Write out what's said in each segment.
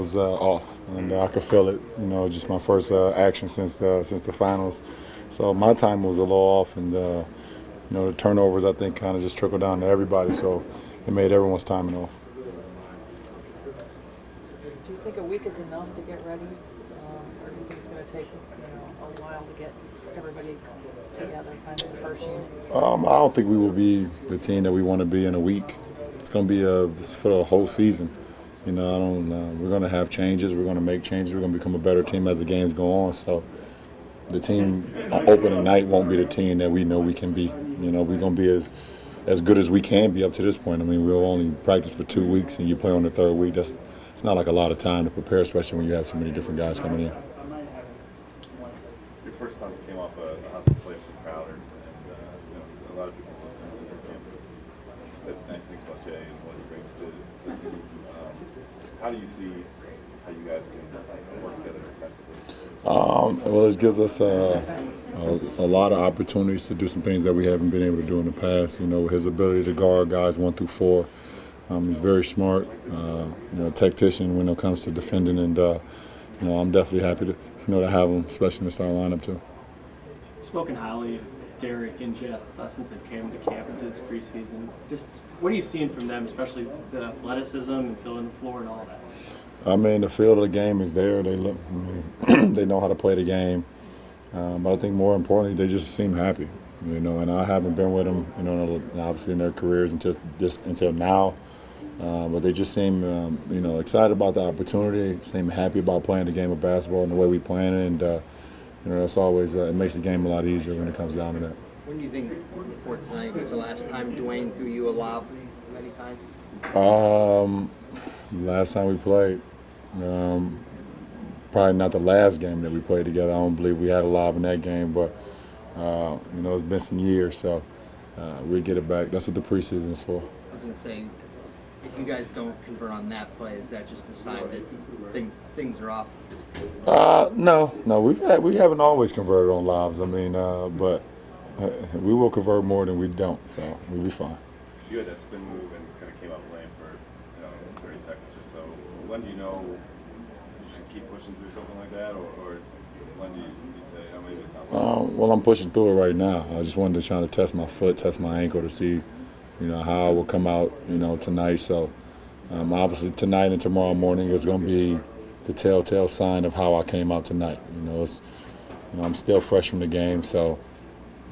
was off, and I could feel it. Just my first action since the finals. So my time was a little off, and the turnovers I think kind of just trickled down to everybody. So it made everyone's timing off. Do you think a week is enough to get ready, or do you think it's going to take a while to get everybody together, kind of the first year? I don't think we will be the team that we want to be in a week. It's going to be for the whole season. I don't. We're going to have changes. We're going to make changes. We're going to become a better team as the games go on. So the team on opening night won't be the team that we know we can be. We're going to be as good as we can be up to this point. I mean, we'll only practice for 2 weeks, and you play on the third week. It's not like a lot of time to prepare, especially when you have so many different guys coming in. Your first time came off a hostile play from Crowder, and a lot of people said nice things about Jay and what he brings to the team. How do you see how you guys can work together defensively? Well, it gives us a lot of opportunities to do some things that we haven't been able to do in the past. His ability to guard guys 1 through 4. He's very smart, tactician when it comes to defending, and I'm definitely happy to have him, especially in the starting lineup too. Spoken highly of Derrick and Jeff since they came to camp into this preseason. Just what are you seeing from them, especially the athleticism and filling the floor and all that? I mean, the feel of the game is there. They look, they know how to play the game, but I think more importantly, they just seem happy. And I haven't been with them, obviously in their careers until now. But they just seem, excited about the opportunity, seem happy about playing the game of basketball and the way we play it. And, that's always, it makes the game a lot easier when it comes down to that. When do you think, before tonight, was the last time Dwyane threw you a lob of any kind? Last time we played, probably not the last game that we played together. I don't believe we had a lob in that game, but, it's been some years, so we'll get it back. That's what the preseason is for. I was going to say, if you guys don't convert on that play, is that just a sign that things are off? No, we haven't always converted on lobs. I mean, but we will convert more than we don't, so we'll be fine. You had that spin move and kind of came up lame for 30 seconds or so. When do you know you should keep pushing through something like that, or when do you say, maybe it's not? Well, I'm pushing through it right now. I just wanted to try to test my foot, test my ankle to see, how I will come out, tonight. So obviously tonight and tomorrow morning is going to be the telltale sign of how I came out tonight. I'm still fresh from the game, so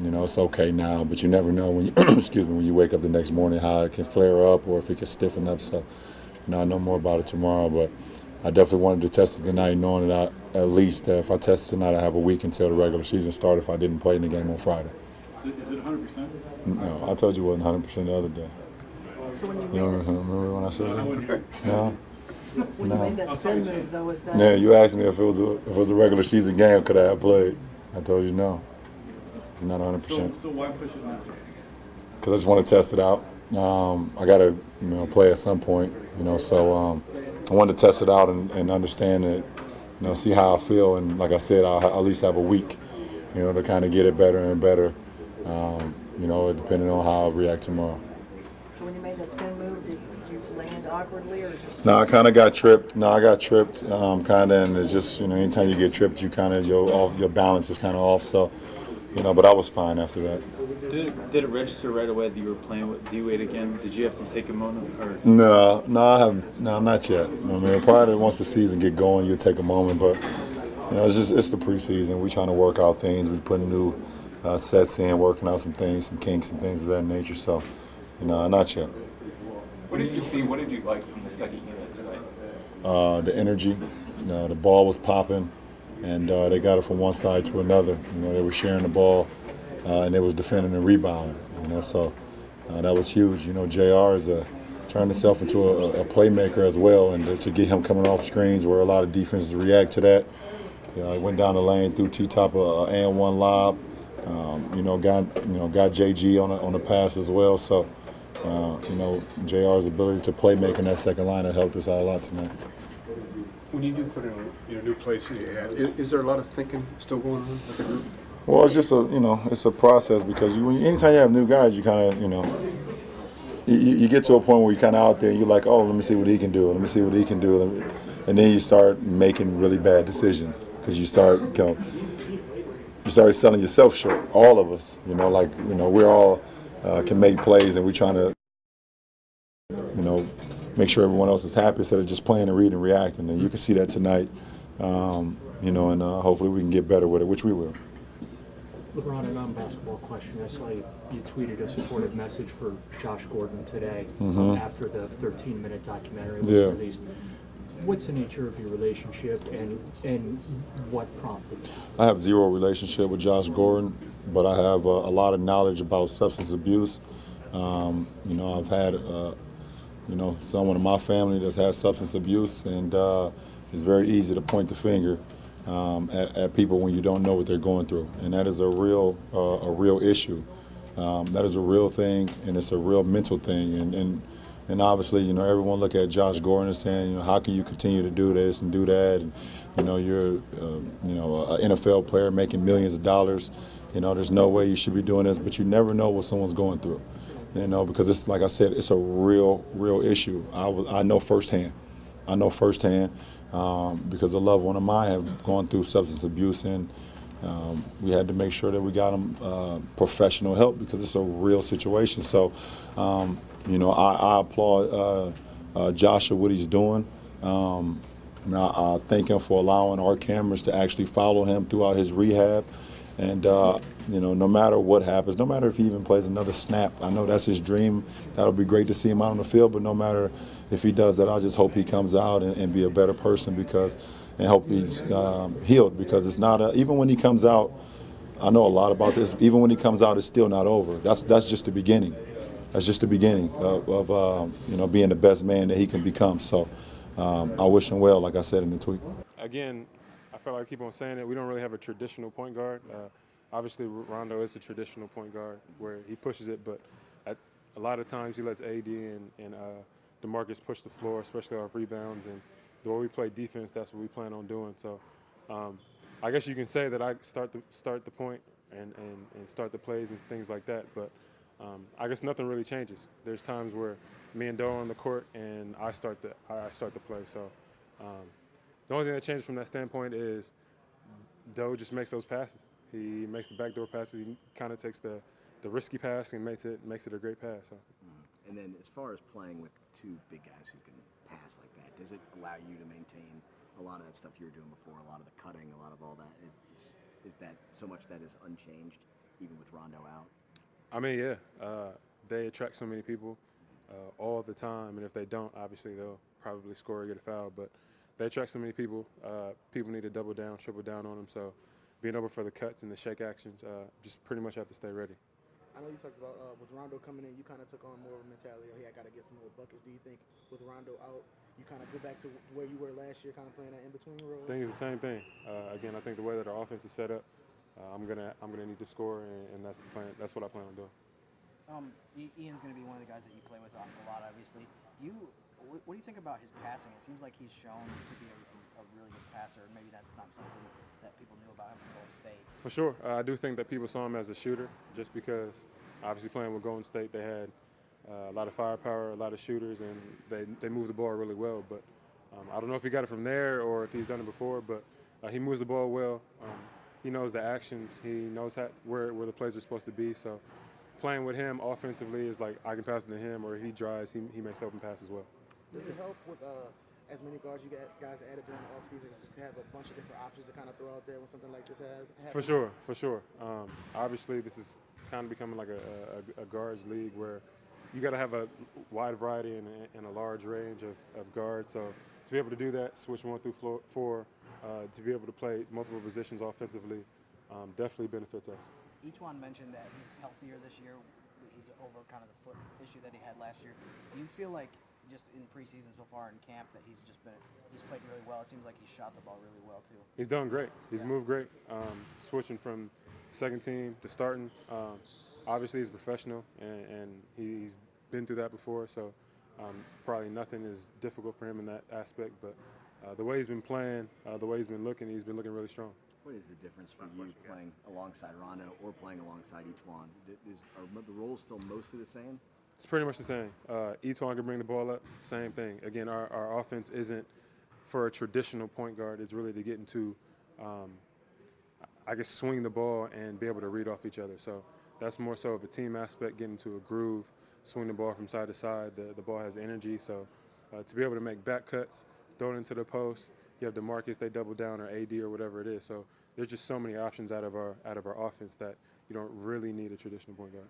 it's okay now. But you never know when you when you wake up the next morning how it can flare up or if it can stiffen up. So I know more about it tomorrow, but I definitely wanted to test it tonight, knowing that at least if I test it tonight, I have a week until the regular season starts if I didn't play in the game on Friday. Is it 100%? No, I told you it wasn't 100% the other day. So when you You don't remember when I said that? No. when you made that spin move, though, was that? Yeah, you asked me if it was a regular season game, could I have played? I told you no. It's not 100%. So why push it now? Because I just want to test it out. I got to play at some point. So I wanted to test it out and understand it. See how I feel. And like I said, I'll at least have a week, to kind of get it better and better. Depending on how I react tomorrow. So when you made that spin move, did you land awkwardly or just? No, I kind of got tripped. I got tripped, kind of, and it's just anytime you get tripped, you kind of your balance is kind of off. So, but I was fine after that. Did it register right away that you were playing with Dwyane again? Did you have to take a moment? Or? No, I haven't. No, not yet. I mean, probably once the season get going, you'll take a moment. But it's the preseason. We're trying to work out things. We're putting new sets in, working out some things, some kinks and things of that nature. So, not yet. What did you see? What did you like from the second unit tonight? The energy. The ball was popping, and they got it from one side to another. They were sharing the ball, and they was defending and rebounding. So that was huge. JR is turned himself into a playmaker as well, and to get him coming off screens where a lot of defenses react to that. He went down the lane through T-top and one lob. Got JG on the pass as well. So, JR's ability to play making that second line helped us out a lot tonight. When you do put in a new place in your head, is there a lot of thinking still going on with the group? Well, it's just it's a process because anytime you have new guys, you kind of, you get to a point where you're kind of out there and you're like, oh, let me see what he can do. Let me see what he can do. and then you start making really bad decisions because you start, you start selling yourself short. All of us, we're all can make plays, and we're trying to, make sure everyone else is happy instead of just playing and reading and reacting. And you can see that tonight, and hopefully we can get better with it, which we will. LeBron, a non-basketball question. I saw you tweeted a supportive message for Josh Gordon today after the 13-minute documentary was released. What's the nature of your relationship, and what prompted it? I have zero relationship with Josh Gordon, but I have a lot of knowledge about substance abuse. I've had someone in my family that's had substance abuse, and it's very easy to point the finger at people when you don't know what they're going through, and that is a real issue. That is a real thing, and it's a real mental thing. And obviously, everyone look at Josh Gordon and saying, how can you continue to do this and do that? And, you're, an NFL player making millions of dollars. There's no way you should be doing this, but you never know what someone's going through. Because it's, like I said, it's a real issue. I know firsthand. Because a loved one of mine have gone through substance abuse, and we had to make sure that we got them professional help because it's a real situation. So, I applaud Joshua what he's doing. I thank him for allowing our cameras to actually follow him throughout his rehab. And, no matter what happens, no matter if he even plays another snap, I know that's his dream. That'll be great to see him out on the field, but no matter if he does that, I just hope he comes out and be a better person and hope he's healed, because it's not even when he comes out, I know a lot about this, even when he comes out, it's still not over. That's just the beginning. That's just the beginning of being the best man that he can become. So I wish him well, like I said in the tweet. Again, I feel like I keep on saying it. We don't really have a traditional point guard. Obviously, Rondo is a traditional point guard where he pushes it, but a lot of times he lets AD and DeMarcus push the floor, especially off rebounds. And the way we play defense, that's what we plan on doing. So I guess you can say that I start the point and start the plays and things like that. But I guess nothing really changes. There's times where me and Doe are on the court and I start the play. So the only thing that changes from that standpoint is Doe just makes those passes. He makes the backdoor passes. He kind of takes the risky pass and makes it a great pass. So. And then as far as playing with two big guys who can pass like that, does it allow you to maintain a lot of that stuff you were doing before, a lot of the cutting, a lot of all that? Is that so much that is unchanged even with Rondo out? I mean, yeah. They attract so many people all the time, and if they don't, obviously they'll probably score or get a foul. But they attract so many people. People need to double down, triple down on them. So being open for the cuts and the shake actions, just pretty much have to stay ready. I know you talked about with Rondo coming in, you kind of took on more of a mentality of, hey, I got to get some more buckets. Do you think with Rondo out, you kind of go back to where you were last year, kind of playing that in-between role? I think it's the same thing. Again, I think the way that our offense is set up, I'm gonna need to score, and that's the plan. That's what I plan on doing. Ian's going to be one of the guys that you play with a lot, obviously. What do you think about his passing? It seems like he's shown to be a really good passer. Maybe that's not something that people knew about him from Golden State. For sure. I do think that people saw him as a shooter just because obviously playing with Golden State, they had a lot of firepower, a lot of shooters, and they moved the ball really well. But I don't know if he got it from there or if he's done it before, but he moves the ball well. He knows the actions. He knows where the plays are supposed to be. So playing with him offensively is like I can pass it to him, or if he drives, he makes open passes well. Does it help with as many guards you guys added during the offseason, just to have a bunch of different options to kind of throw out there when something like this happens? For sure. Obviously, this is kind of becoming like a guards league where you got to have a wide variety and a large range of guards. So to be able to do that, switch 1 through 4, to be able to play multiple positions offensively, definitely benefits us. Each one mentioned that he's healthier this year. He's over kind of the foot issue that he had last year. Do you feel like just in preseason so far in camp that he's played really well? It seems like he shot the ball really well too. He's done great. He's moved great. Switching from second team to starting. Obviously he's professional and he's been through that before, so probably nothing is difficult for him in that aspect. But the way he's been playing, the way he's been looking really strong. What is the difference for you playing alongside Rondo or playing alongside Dwyane? Are the roles still mostly the same? It's pretty much the same. Dwyane can bring the ball up, same thing. Again, our offense isn't for a traditional point guard is really to get into, I guess, swing the ball and be able to read off each other. So that's more so of a team aspect, getting into a groove, swing the ball from side to side. The ball has energy, so to be able to make back cuts, throw it into the post. You have DeMarcus, they double down, or AD, or whatever it is. So there's just so many options out of our offense that you don't really need a traditional point guard.